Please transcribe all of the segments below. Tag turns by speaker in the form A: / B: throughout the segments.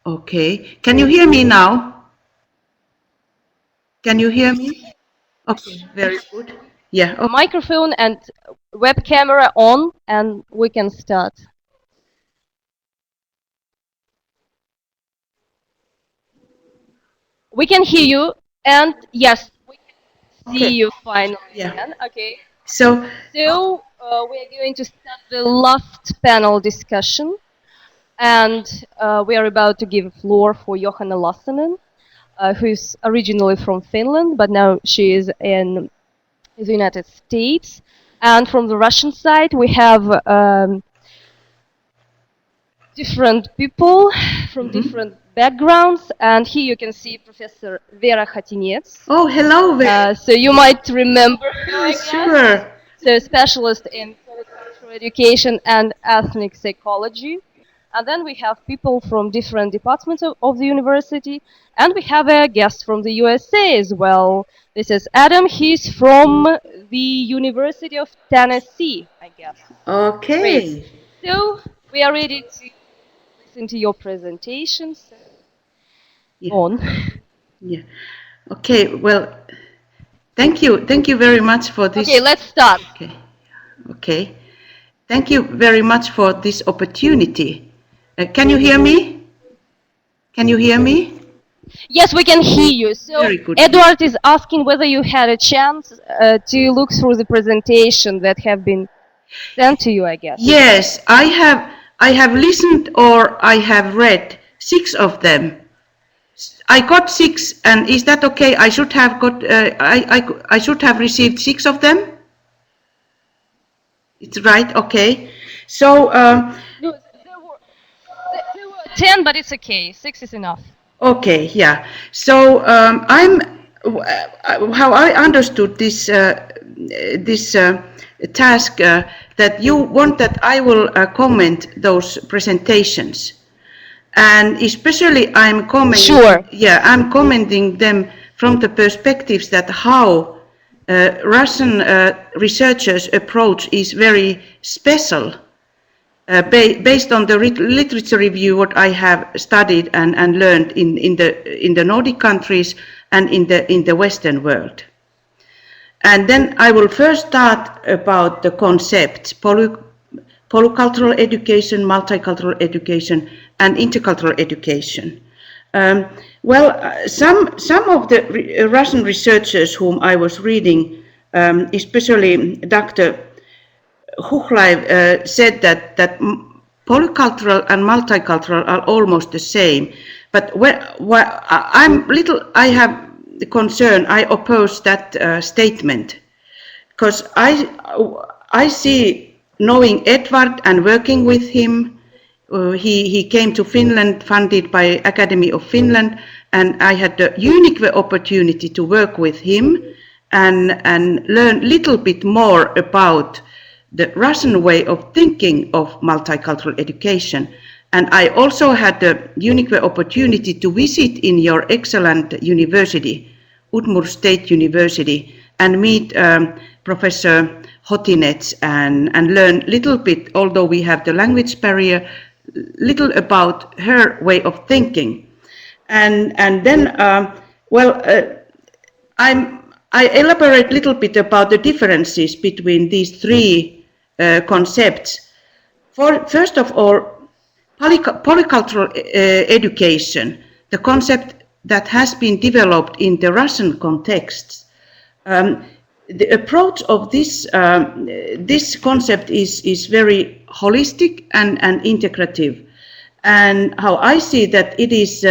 A: Okay. Can you hear me now? Can you hear me? Okay, very good. Yeah, okay.
B: Microphone and web camera on, and we can start. We can hear you, and yes, we can
A: Okay.
B: see you finally
A: Yeah.
B: again. Okay.
A: So,
B: So we are going to start the last panel discussion, and we are about to give a floor for Johanna Lassanen, who is originally from Finland, but now she is in the United States. And from the Russian side, we have different people from different backgrounds, and here you can see Professor Vera Khatinets.
A: oh, hello.
B: So you might remember her,
A: Yeah,
B: I guess.
A: sure.
B: So specialist in cultural education and ethnic psychology. And then we have people from different departments of the university, and we have a guest from the USA as well. This is Adam. He's from the University of Tennessee, I guess. Great.
A: Okay.
B: So we are ready to listen to your presentation. So
A: Yeah.
B: on.
A: Yeah. Okay. Well, thank you. Thank you very much for this.
B: Okay, let's start.
A: Okay. Okay. Thank you very much for this opportunity. Can you hear me? Can you hear me?
B: Yes, we can hear you. So
A: Very good.
B: Edward is asking whether you had a chance to look through the presentation that have been sent to you, I guess.
A: Yes, I have listened or I have read 6 of them. I got 6, and is that okay? I should have got. I should have received 6 of them. It's right. Okay. So
B: No, there were 10, but it's okay. 6 is enough.
A: okay, yeah. So how I understood this task that you want that I will comment those presentations. And especially I'm commenting,
B: Sure.
A: yeah, I'm commenting them from the perspectives that how Russian researchers' approach is very special, based on the literature review what I have studied and learned in the Nordic countries and in the Western world. And then I will first start about the concepts, polycultural education, multicultural education, and intercultural education. Some of the Russian researchers whom I was reading, especially Dr. Huchlaev, said that polycultural and multicultural are almost the same. But I have the concern. I oppose that statement because I see, knowing Edward and working with him, he came to Finland funded by Academy of Finland, and I had the unique opportunity to work with him and learn a little bit more about the Russian way of thinking of multicultural education. And I also had the unique opportunity to visit in your excellent university, Udmurt State University, and meet Professor Hotinets and learn little bit, although we have the language barrier, little about her way of thinking. And then, I elaborate a little bit about the differences between these 3 concepts. First of all, polycultural education, the concept that has been developed in the Russian context. The approach of this concept is very holistic and integrative. And how I see that it is,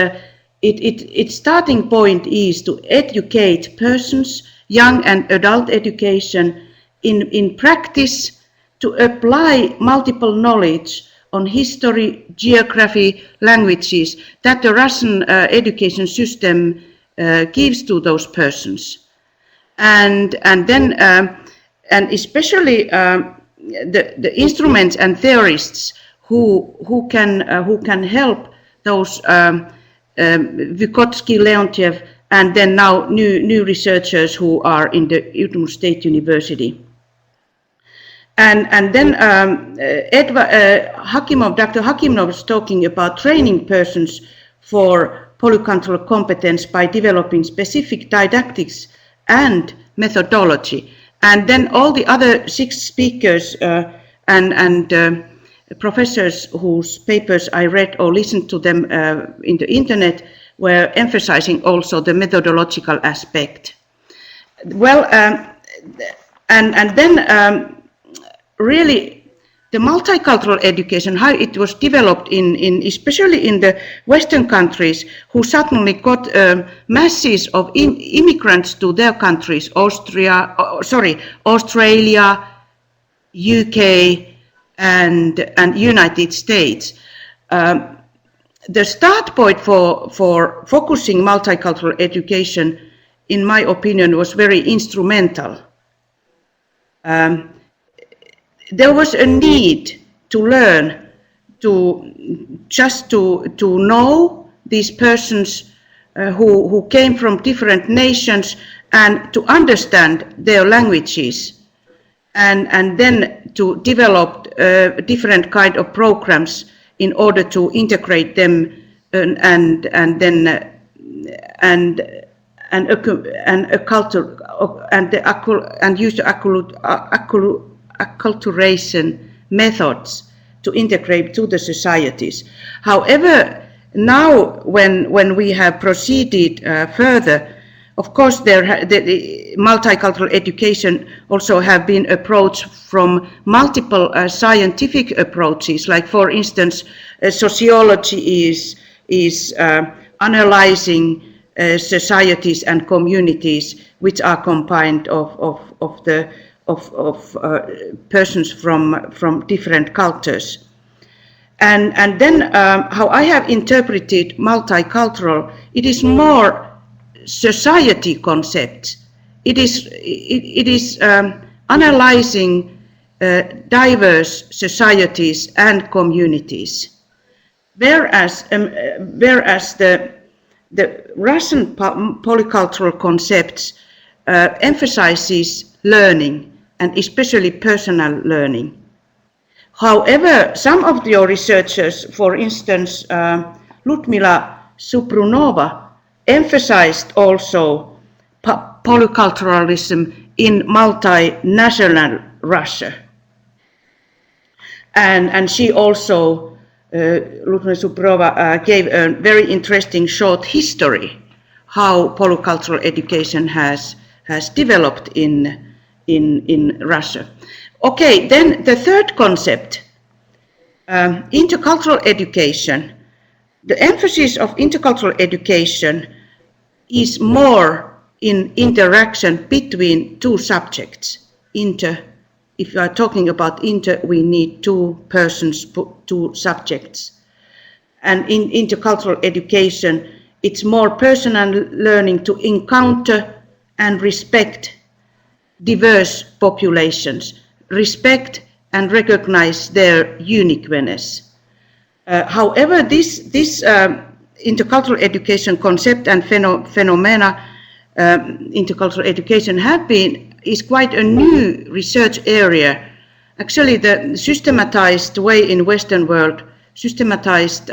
A: its starting point is to educate persons, young and adult education, in practice, to apply multiple knowledge on history, geography, languages that the Russian education system gives to those persons. And then and especially the instruments and theorists who can help those Vygotsky, Leontiev, and then now new researchers who are in the Udmurt State University. And then Dr. Hakimov was talking about training persons for polycultural competence by developing specific didactics and methodology. And then all the other 6 speakers and professors whose papers I read or listened to them in the internet were emphasizing also the methodological aspect. Well, and then really the multicultural education, how it was developed in especially in the Western countries, who suddenly got masses of immigrants to their countries, Australia, UK, and United States. The start point for focusing multicultural education, in my opinion, was very instrumental. There was a need to learn, to know these persons who came from different nations and to understand their languages, and then to develop different kind of programs in order to integrate them and use the acculturation methods to integrate to the societies. However, now when we have proceeded further, of course, the multicultural education also have been approached from multiple scientific approaches. Like, for instance, sociology is analyzing societies and communities which are combined of persons from different cultures. And then how I have interpreted multicultural, it is more society concept. It is analyzing diverse societies and communities, whereas the Russian polycultural concepts emphasizes learning, and especially personal learning. However, some of your researchers, for instance, Ludmila Suprunova, emphasized also polyculturalism in multinational Russia. And she also, Ludmila Suprunova, gave a very interesting short history how polycultural education has developed in Russia. Okay, then the third concept, intercultural education. The emphasis of intercultural education is more in interaction between two subjects. If you are talking about we need 2 persons, 2 subjects. And in intercultural education, it's more personal learning to encounter and respect diverse populations, respect and recognize their uniqueness. However, this intercultural education concept and phenomena, intercultural education is quite a new research area. Actually, the systematized way in Western world, systematized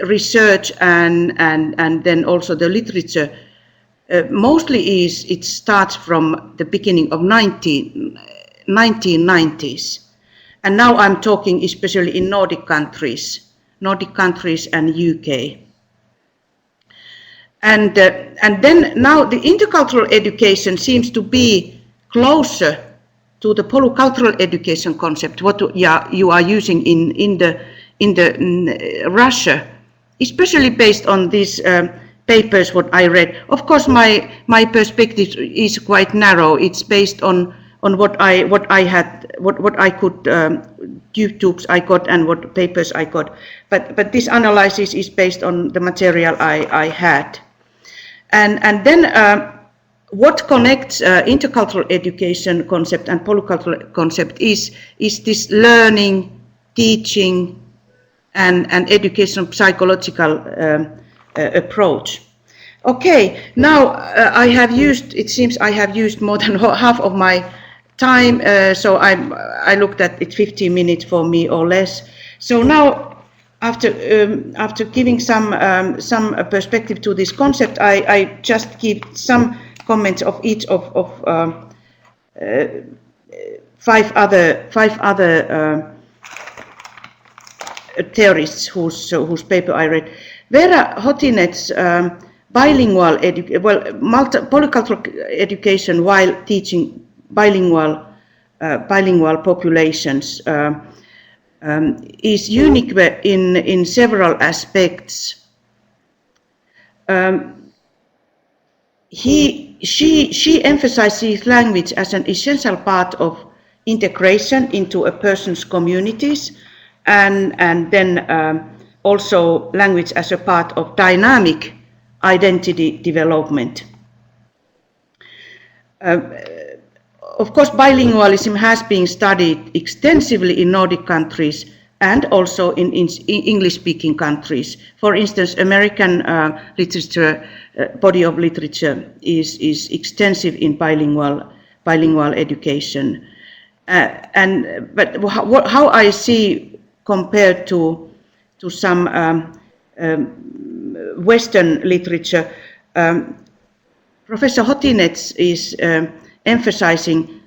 A: research and then also the literature, mostly it starts from the beginning of 1990s. And now I'm talking especially in Nordic countries and UK. And then now the intercultural education seems to be closer to the polycultural education concept, what you are using in Russia, especially based on these papers what I read. Of course, my perspective is quite narrow. It's based on what I could YouTubes I got and what papers I got. But this analysis is based on the material I had. And then what connects intercultural education concept and polycultural concept is this learning, teaching, and education psychological approach. Okay, now it seems I have used more than half of my time, so I looked at it 15 minutes for me or less. So now after giving some perspective to this concept, I just give some comments of each of five other theorists whose paper I read. Vera Hotinet's bilingual polycultural education while teaching bilingual populations is unique in several aspects. She emphasizes language as an essential part of integration into a person's communities, and then also language as a part of dynamic identity development. Of course, bilingualism has been studied extensively in Nordic countries and also in English-speaking countries. For instance, American literature, body of literature is extensive in bilingual education. But how I see compared to some Western literature, Professor Hotinets is emphasizing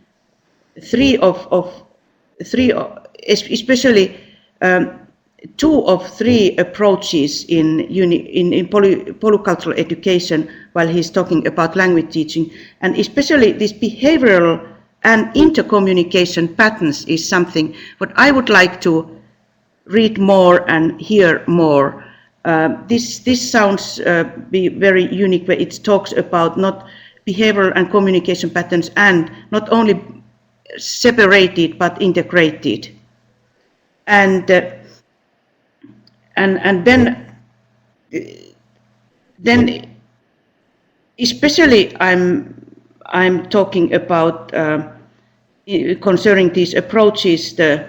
A: especially 2 of 3 approaches in polycultural education while he's talking about language teaching, and especially this behavioral and intercommunication patterns is something what I would like to read more and hear more. This sounds be very unique, where it talks about not behavioral and communication patterns, and not only separated but integrated. And then especially I'm talking about concerning these approaches, the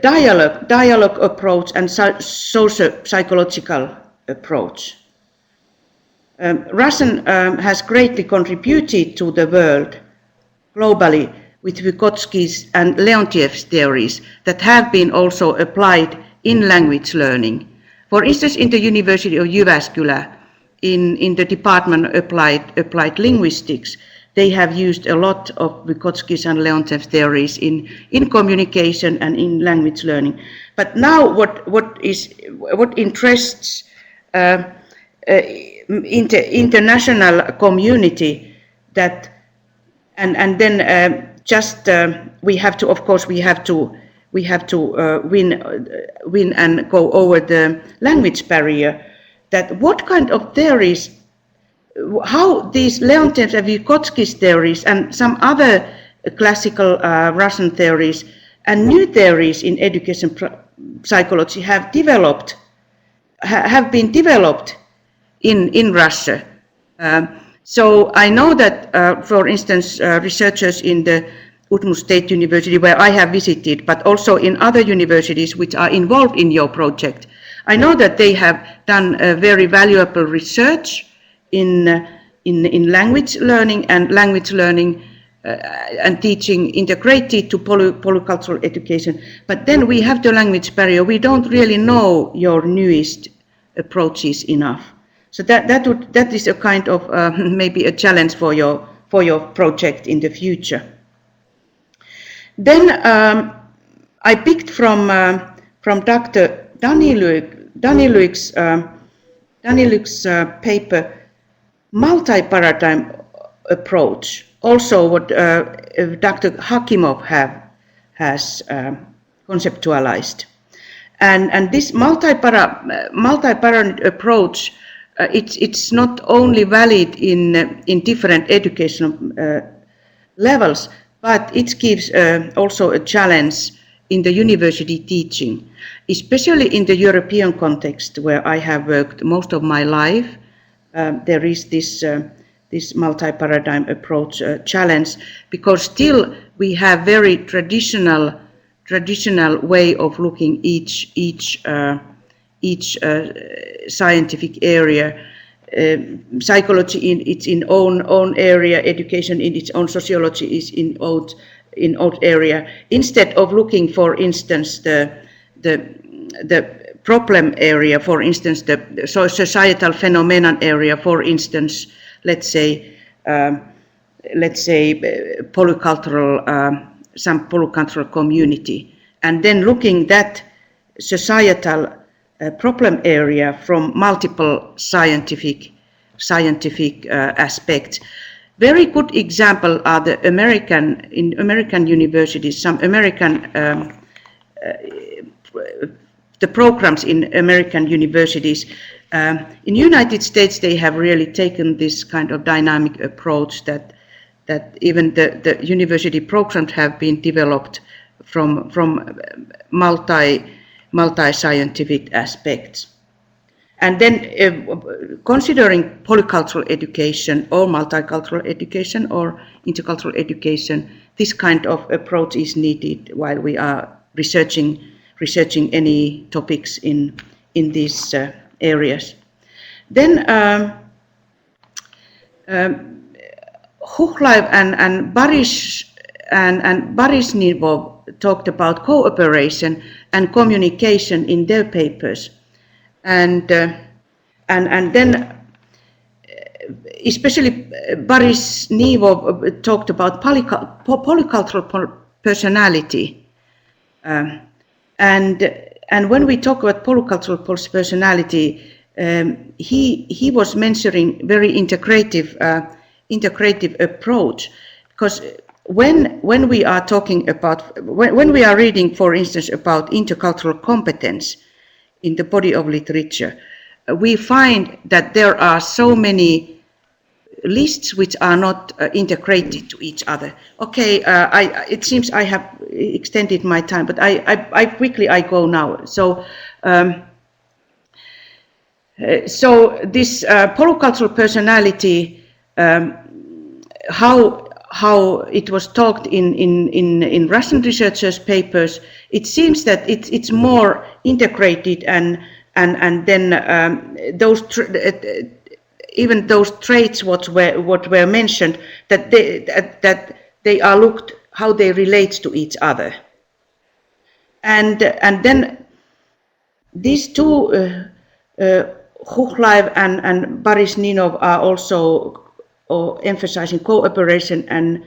A: dialogue approach and social psychological approach. Russian has greatly contributed to the world globally with Vygotsky's and Leontiev's theories that have been also applied in language learning. For instance, in the University of Jyväskylä, in the Department of Applied Linguistics, they have used a lot of Vygotsky's and Leontiev's theories in communication and in language learning. But now what interests international community, that and then we have to win and go over the language barrier. That what kind of theories, how these Leontiev's and Vygotsky's theories and some other classical Russian theories and new theories in education psychology have been developed in Russia. So I know that, for instance, researchers in the Udmurt State University, where I have visited, but also in other universities which are involved in your project, I know that they have done a very valuable research in language learning and teaching integrated to polycultural education. But then we have the language barrier. We don't really know your newest approaches enough. So that is a kind of maybe a challenge for your project in the future. Then I picked from Dr. Daniluk's paper, multi-paradigm approach, also what Dr. Hakimov has conceptualized. And this multi-paradigm approach, it's not only valid in different educational levels, but it gives also a challenge in the university teaching, especially in the European context where I have worked most of my life. There is this multi-paradigm approach challenge, because still we have very traditional way of looking each scientific area. Psychology in its own area, education in its own, sociology is in own area. Instead of looking, for instance, the the problem area, for instance, the societal phenomenon area, for instance, let's say polycultural, some polycultural community, and then looking that societal problem area from multiple scientific aspects. Very good example are in American universities, some American the programs in American universities. In United States, they have really taken this kind of dynamic approach that even the university programs have been developed from multi-scientific aspects. And then considering polycultural education or multicultural education or intercultural education, this kind of approach is needed while we are researching any topics in these areas. Then Huchleib and Baryshnikov talked about cooperation and communication in their papers, and then especially Baryshnikov talked about polycultural personality, and when we talk about polycultural personality, he was mentioning very integrative approach, because when we are talking about, when we are reading, for instance, about intercultural competence in the body of literature, we find that there are so many lists which are not integrated to each other. Okay, it seems I have extended my time, but I quickly go now. So this polycultural personality, how it was talked in Russian researchers' papers, it seems that it's more integrated, and then those even those traits what were mentioned, that they are looked how they relate to each other, and then these two Huchleib and Baryshnikov are also emphasizing cooperation and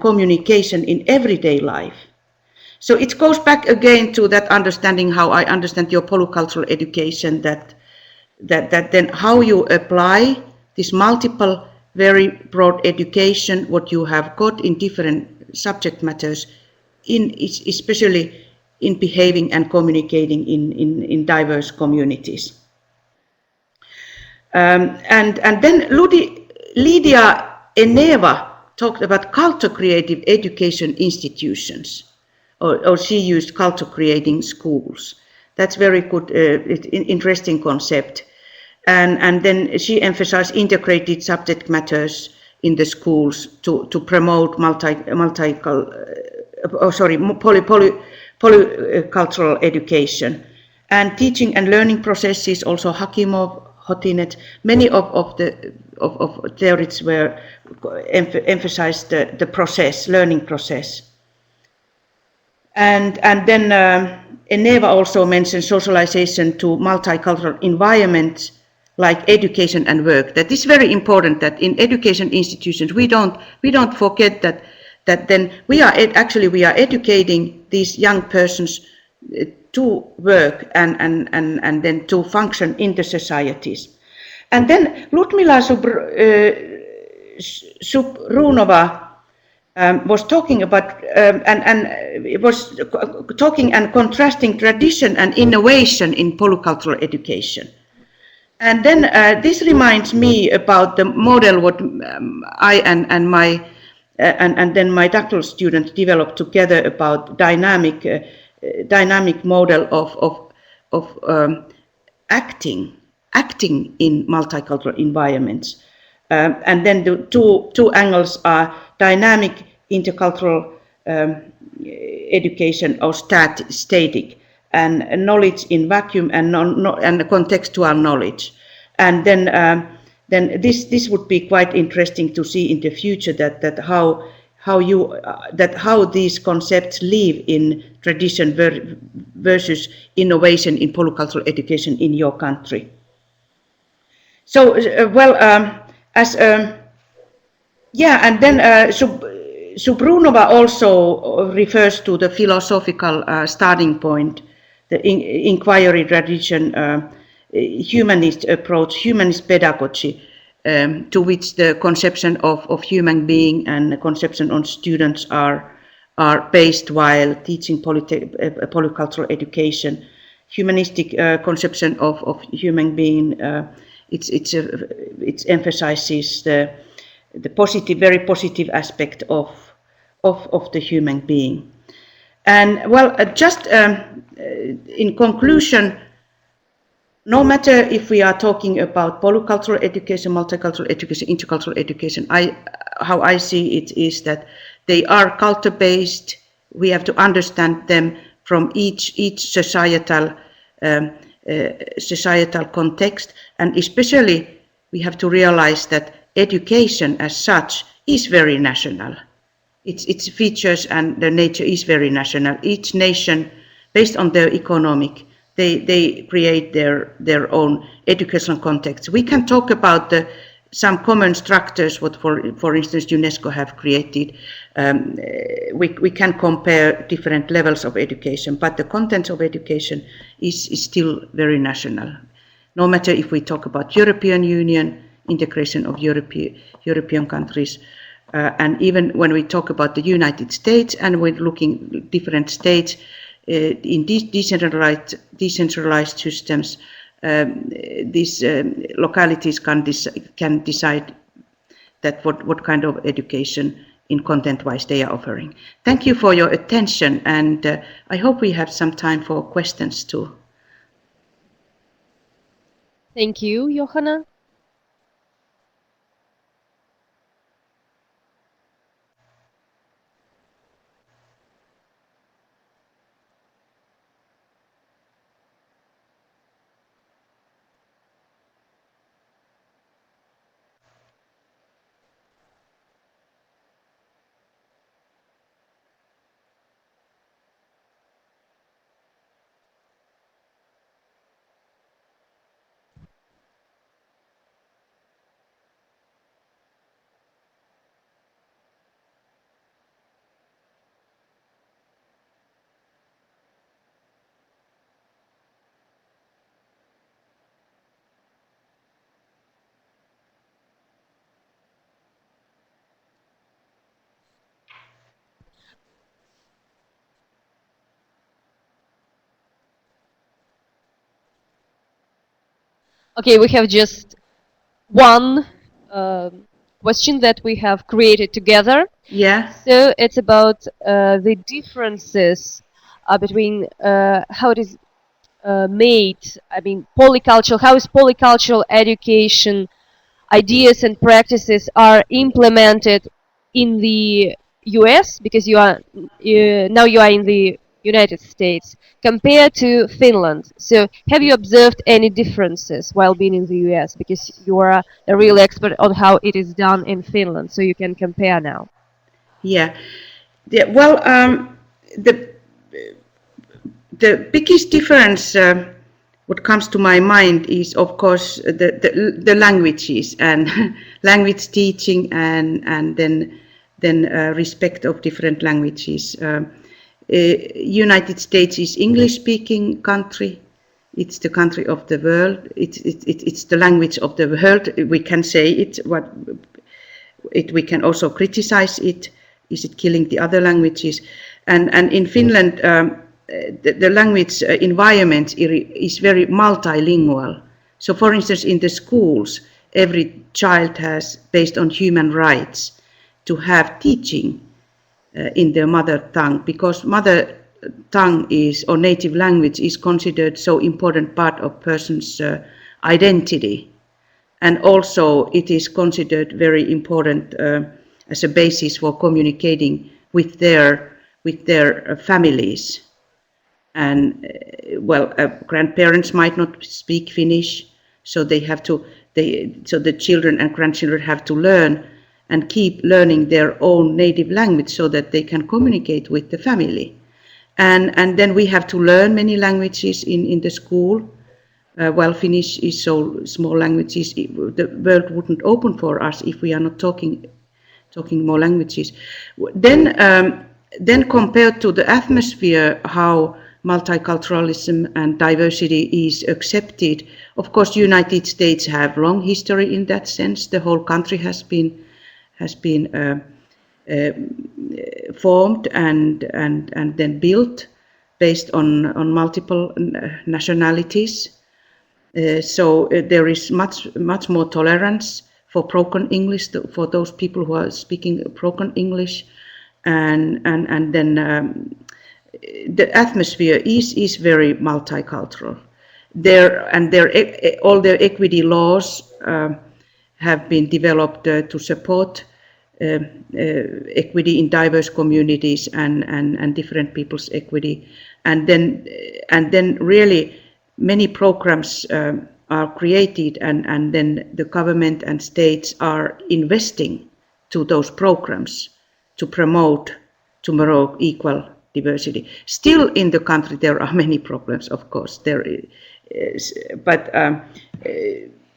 A: communication in everyday life. So it goes back again to that understanding, how I understand your polycultural education, that then how you apply this multiple, very broad education, what you have got in different subject matters, especially in behaving and communicating in diverse communities. And then Lydia Eneva talked about culture creative education institutions, or she used culture creating schools. That's very good, interesting concept. And then she emphasized integrated subject matters in the schools to promote polycultural education, and teaching and learning processes. Also Hakimov, Hotinet, many of theorists were emphasized the process, learning process. And then Eneva also mentioned socialization to multicultural environments like education and work. That is very important, that in education institutions we don't forget that then we are educating these young persons to work and then to function in the societies. And then Ludmila Suprunova was talking about was talking and contrasting tradition and innovation in polycultural education. And then this reminds me about the model what I and then my doctoral student developed together about dynamic model of acting in multicultural environments. And then the two angles are dynamic intercultural education, or static, and knowledge in vacuum, and contextual knowledge. And then this would be quite interesting to see in the future, that how these concepts live in tradition versus innovation in polycultural education in your country. So, and then Subrunova also refers to the philosophical starting point, the inquiry tradition, humanist approach, humanist pedagogy, to which the conception of human being and the conception on students are based while teaching polycultural education. Humanistic conception of human being, it emphasizes the positive, very positive aspect of the human being. And just in conclusion, no matter if we are talking about polycultural education, multicultural education, intercultural education, how I see it is that they are culture-based. We have to understand them from each societal context, and especially we have to realize that education as such is very national. Its features and the nature is very national. Each nation, based on their economic, they create their own educational context. We can talk about some common structures what for instance UNESCO have created. We can compare different levels of education, but the content of education is still very national. No matter if we talk about European Union, integration of European countries, and even when we talk about the United States and we're looking at different states in these decentralized systems, these localities can decide that what kind of education in content-wise they are offering. Thank you for your attention, and I hope we have some time for questions too.
B: Thank you, Johanna. Okay, we have just one question that we have created together.
A: Yeah.
B: So it's about the differences between how it is made. I mean, polycultural. How is polycultural education ideas and practices are implemented in the U.S. because now you are in the United States compared to Finland. So have you observed any differences while being in the U.S. because you are a real expert on how it is done in Finland, so you can compare now?
A: Yeah. Well, the biggest difference what comes to my mind is, of course, the languages and language teaching and then respect of different languages. United States is English-speaking country. It's the country of the world. It's the language of the world. We can say it. We can also criticize it. Is it killing the other languages? And in Finland, the language environment is very multilingual. So, for instance, in the schools, every child has, based on human rights, to have teaching in their mother tongue, because mother tongue or native language is considered so important part of person's identity, and also it is considered very important as a basis for communicating with their families. And grandparents might not speak Finnish, so so the children and grandchildren have to learn and keep learning their own native language so that they can communicate with the family. And then we have to learn many languages in the school. While Finnish is so small languages, the world wouldn't open for us if we are not talking more languages. Then compared to the atmosphere, how multiculturalism and diversity is accepted, of course, United States have long history in that sense. The whole country has been formed and then built based on multiple nationalities. So there is much more tolerance for broken English, for those people who are speaking broken English, and then the atmosphere is very multicultural. All their equity laws have been developed to support equity in diverse communities and different people's equity, and then really many programs are created, and then the government and states are investing to those programs to promote tomorrow equal diversity. Still in the country there are many problems, of course, there is, but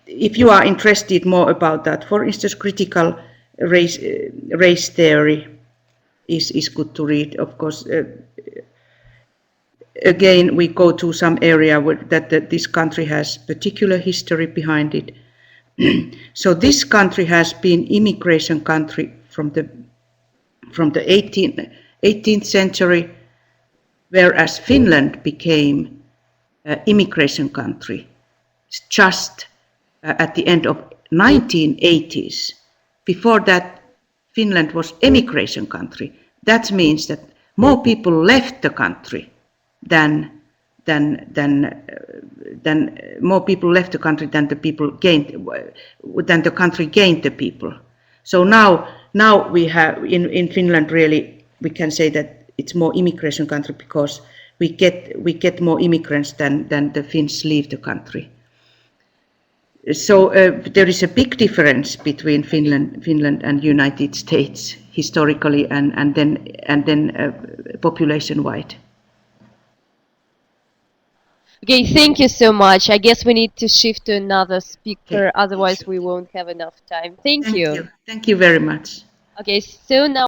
A: if you are interested more about that, for instance, critical race theory is good to read, of course. Again, we go to some area that this country has particular history behind it. So this country has been immigration country from the 18th century, whereas Finland became immigration country just at the end of 1980s. Before that, Finland was emigration country. That means that more people left the country than more people left the country than the people gained, than the country gained the people. So now we have in Finland, really we can say that it's more immigration country because we get more immigrants than the Finns leave the country. So there is a big difference between Finland and United States historically and then population wide.
B: Okay, thank you so much. I guess we need to shift to another speaker,
A: Okay.
B: otherwise we won't have enough time. Thank you.
A: Thank you very much.
B: Okay, so now